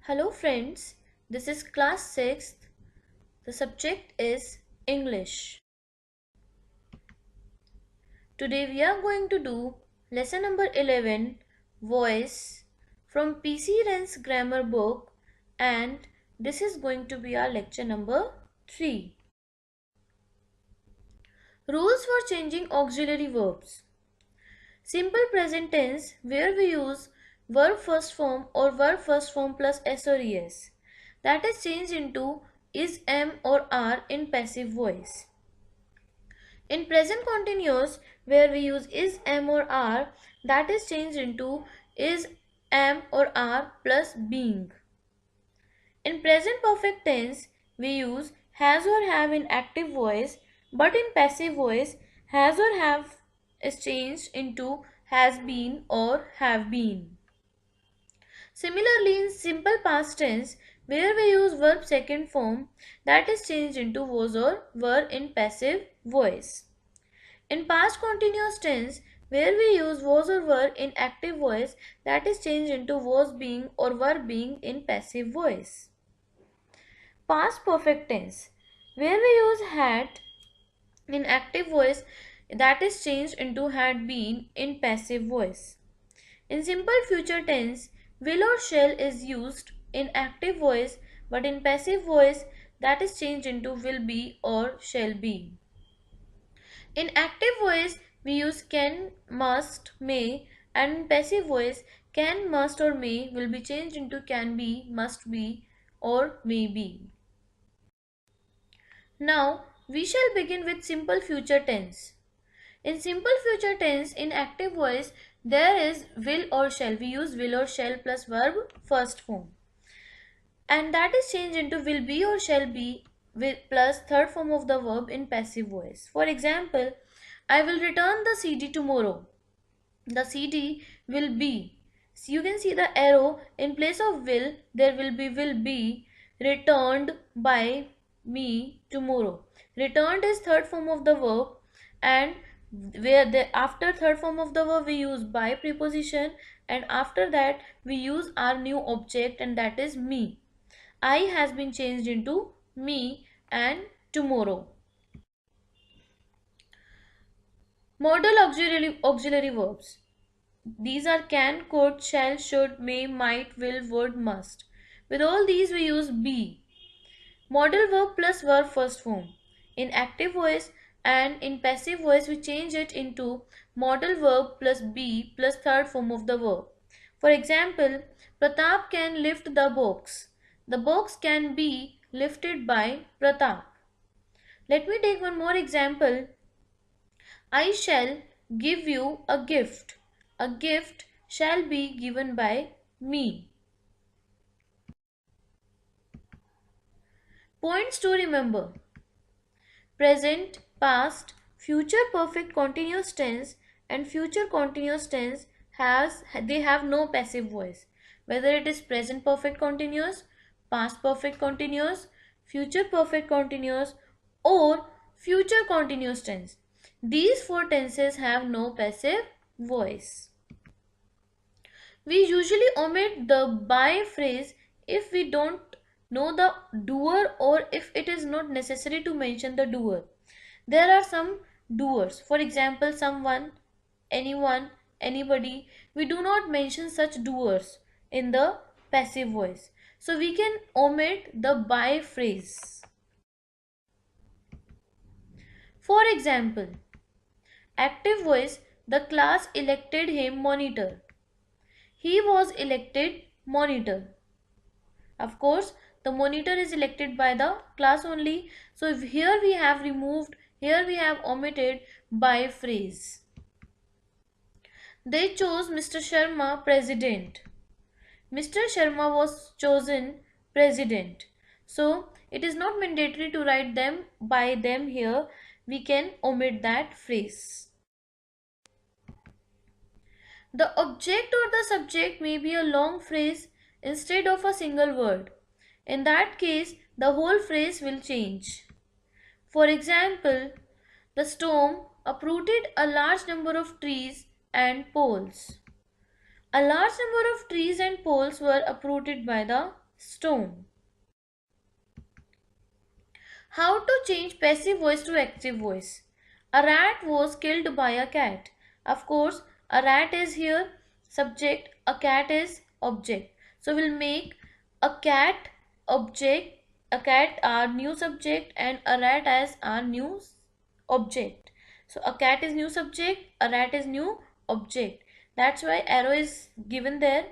Hello friends, this is class 6th. The subject is English. Today we are going to do lesson number 11, Voice, from PC Wren'S grammar book, and this is going to be our lecture number 3. Rules for changing auxiliary verbs. Simple present tense, where we use verb first form or verb first form plus s or es. That is changed into is, am or are in passive voice. In present continuous, where we use is, am or are, that is changed into is, am or are plus being. In present perfect tense, we use has or have in active voice, but in passive voice, has or have is changed into has been or have been. Similarly, in simple past tense, where we use verb second form, that is changed into was or were in passive voice. In past continuous tense, where we use was or were in active voice, that is changed into was being or were being in passive voice. Past perfect tense, where we use had in active voice, that is changed into had been in passive voice. In simple future tense, will or shall is used in active voice, but in passive voice, that is changed into will be or shall be. In active voice, we use can, must, may, and in passive voice, can, must, or may will be changed into can be, must be, or may be. Now, we shall begin with simple future tense. In simple future tense, in active voice, there is will or shall. We use will or shall plus verb first form. And that is changed into will be or shall be with plus third form of the verb in passive voice. For example, I will return the CD tomorrow. The CD will be. So you can see the arrow in place of will be returned by me tomorrow. Returned is third form of the verb, and after third form of the verb we use by preposition, and after that we use our new object, and that is me. I has been changed into me and tomorrow. Modal auxiliary verbs. These are can, could, shall, should, may, might, will, would, must. With all these we use be. Modal verb plus verb first form. In active voice and in passive voice we change it into modal verb plus be plus third form of the verb. For example, Pratap can lift the box. The box can be lifted by Pratap. Let me take one more example. I shall give you a gift. A gift shall be given by me. Points to remember. Present, past, future perfect continuous tense and future continuous tense they have no passive voice. Whether it is present perfect continuous, past perfect continuous, future perfect continuous, or future continuous tense. These four tenses have no passive voice. We usually omit the by phrase if we don't know the doer or if it is not necessary to mention the doer. There are some doers. For example, someone, anyone, anybody. We do not mention such doers in the passive voice. So we can omit the by phrase. For example, active voice, the class elected him monitor. He was elected monitor. Of course, the monitor is elected by the class only. So if here we have omitted by phrase. They chose Mr. Sharma president. Mr. Sharma was chosen president. So it is not mandatory to write them by them here. We can omit that phrase. The object or the subject may be a long phrase instead of a single word. In that case, the whole phrase will change. For example, the storm uprooted a large number of trees and poles. A large number of trees and poles were uprooted by the stone. How to change passive voice to active voice? A rat was killed by a cat. Of course, a rat is here subject, a cat is object. So we'll make a cat object, a cat our new subject and a rat as our new object. So a cat is new subject, a rat is new object. That's why arrow is given there.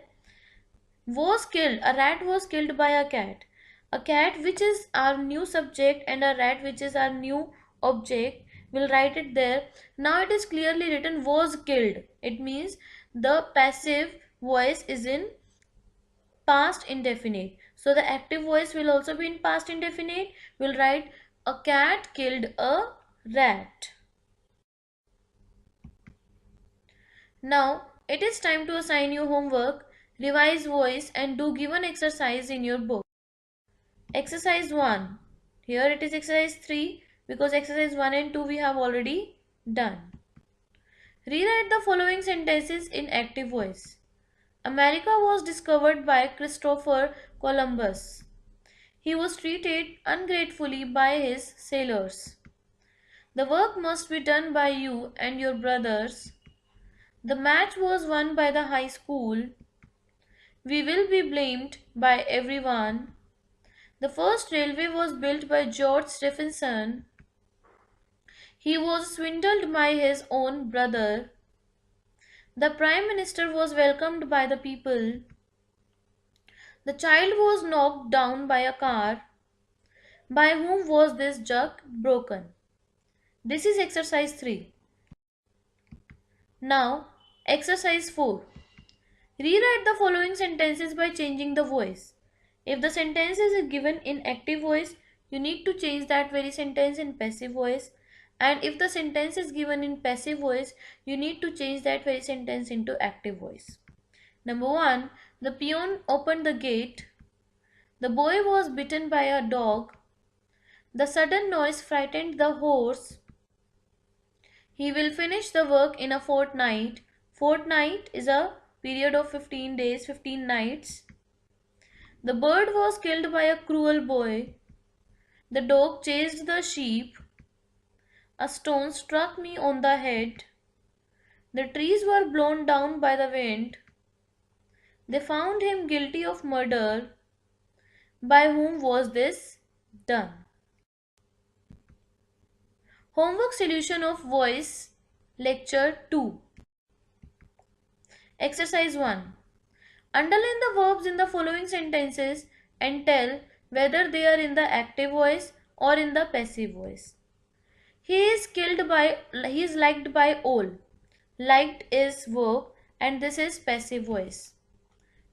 Was killed, a rat was killed by a cat which is our new subject and a rat which is our new object. We'll write it there. Now it is clearly written was killed. It means the passive voice is in past indefinite, so the active voice will also be in past indefinite. We'll write a cat killed a rat. Now it is time to assign you homework. Revise voice and do given exercise in your book. Exercise 1. Here it is exercise 3 because exercise 1 and 2 we have already done. Rewrite the following sentences in active voice. America was discovered by Christopher Columbus. He was treated ungratefully by his sailors. The work must be done by you and your brothers. The match was won by the high school. We will be blamed by everyone. The first railway was built by George Stephenson. He was swindled by his own brother. The Prime Minister was welcomed by the people. The child was knocked down by a car. By whom was this jug broken? This is exercise 3. Now, exercise 4. Rewrite the following sentences by changing the voice. If the sentence is given in active voice, you need to change that very sentence in passive voice. And if the sentence is given in passive voice, you need to change that very sentence into active voice. Number 1. The peon opened the gate. The boy was bitten by a dog. The sudden noise frightened the horse. He will finish the work in a fortnight. Fortnight is a period of 15 days, 15 nights. The bird was killed by a cruel boy. The dog chased the sheep. A stone struck me on the head. The trees were blown down by the wind. They found him guilty of murder. By whom was this done? Homework solution of voice lecture 2. Exercise 1. Underline the verbs in the following sentences and tell whether they are in the active voice or in the passive voice. He is liked by all. Liked is verb and this is passive voice.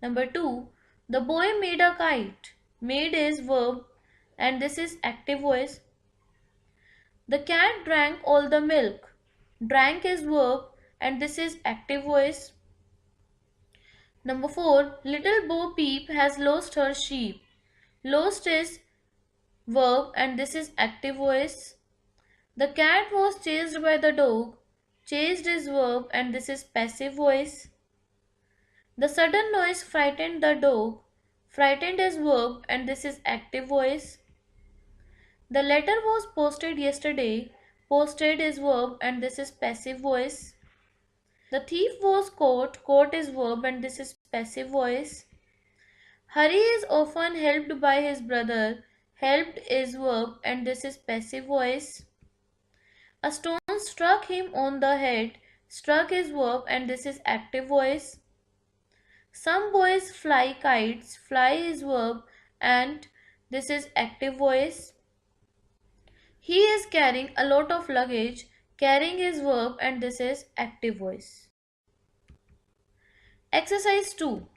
Number 2. The boy made a kite. Made is verb and this is active voice. The cat drank all the milk. Drank is verb and this is active voice. Number 4. Little Bo Peep has lost her sheep. Lost is verb and this is active voice. The cat was chased by the dog. Chased is verb and this is passive voice. The sudden noise frightened the dog. Frightened is verb and this is active voice. The letter was posted yesterday. Posted is verb and this is passive voice. The thief was caught. Caught is verb and this is passive voice. Hari is often helped by his brother. Helped is verb and this is passive voice. A stone struck him on the head. Struck is verb and this is active voice. Some boys fly kites. Fly is verb and this is active voice. He is carrying a lot of luggage. Carrying is verb and this is active voice. Exercise 2.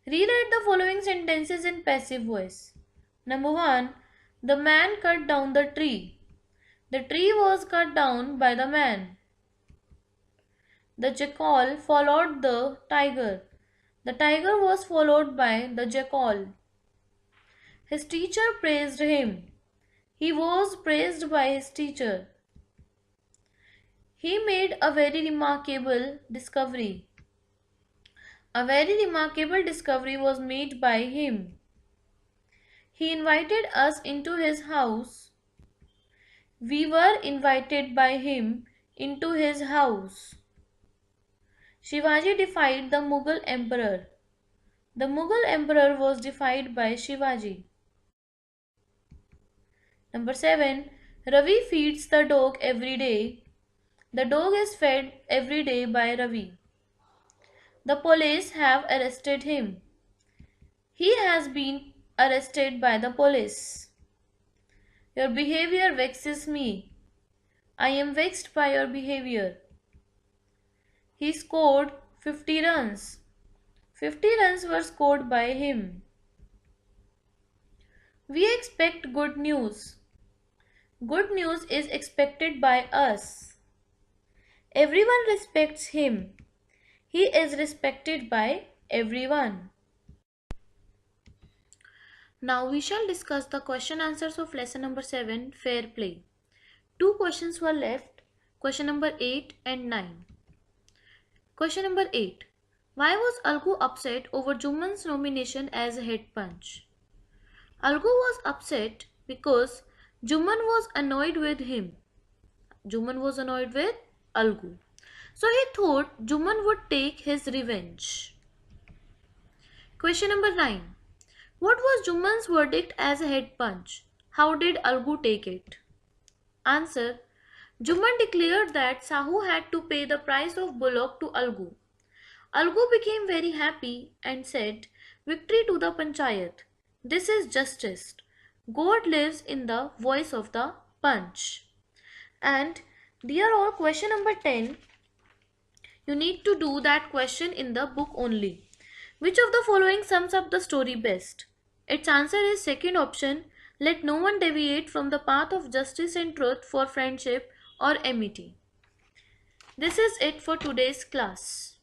Rewrite the following sentences in passive voice. Number 1. The man cut down the tree. The tree was cut down by the man. The jackal followed the tiger. The tiger was followed by the jackal. His teacher praised him. He was praised by his teacher. He made a very remarkable discovery. A very remarkable discovery was made by him. He invited us into his house. We were invited by him into his house. Shivaji defied the Mughal emperor. The Mughal emperor was defied by Shivaji. Number 7. Ravi feeds the dog every day. The dog is fed every day by Ravi. The police have arrested him. He has been arrested by the police. Your behavior vexes me. I am vexed by your behavior. He scored 50 runs. 50 runs were scored by him. We expect good news. Good news is expected by us. Everyone respects him. He is respected by everyone. Now we shall discuss the question answers of lesson number 7, fair play. 2 questions were left, question number 8 and 9. Question number 8. Why was Algu upset over Juman's nomination as a head punch? Algu was upset because Juman was annoyed with him. Juman was annoyed with Algu. So he thought Juman would take his revenge. Question number 9. What was Juman's verdict as a head punch? How did Algu take it? Answer. Juman declared that Sahu had to pay the price of bullock to Algu. Algu became very happy and said, "Victory to the Panchayat. This is justice. God lives in the voice of the punch." And dear all, question number 10, you need to do that question in the book only. Which of the following sums up the story best? Its answer is second option. Let no one deviate from the path of justice and truth for friendship or amity. This is it for today's class.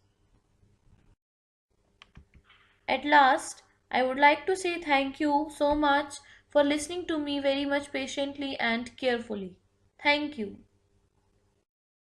At last, I would like to say thank you so much for listening to me very much patiently and carefully. Thank you.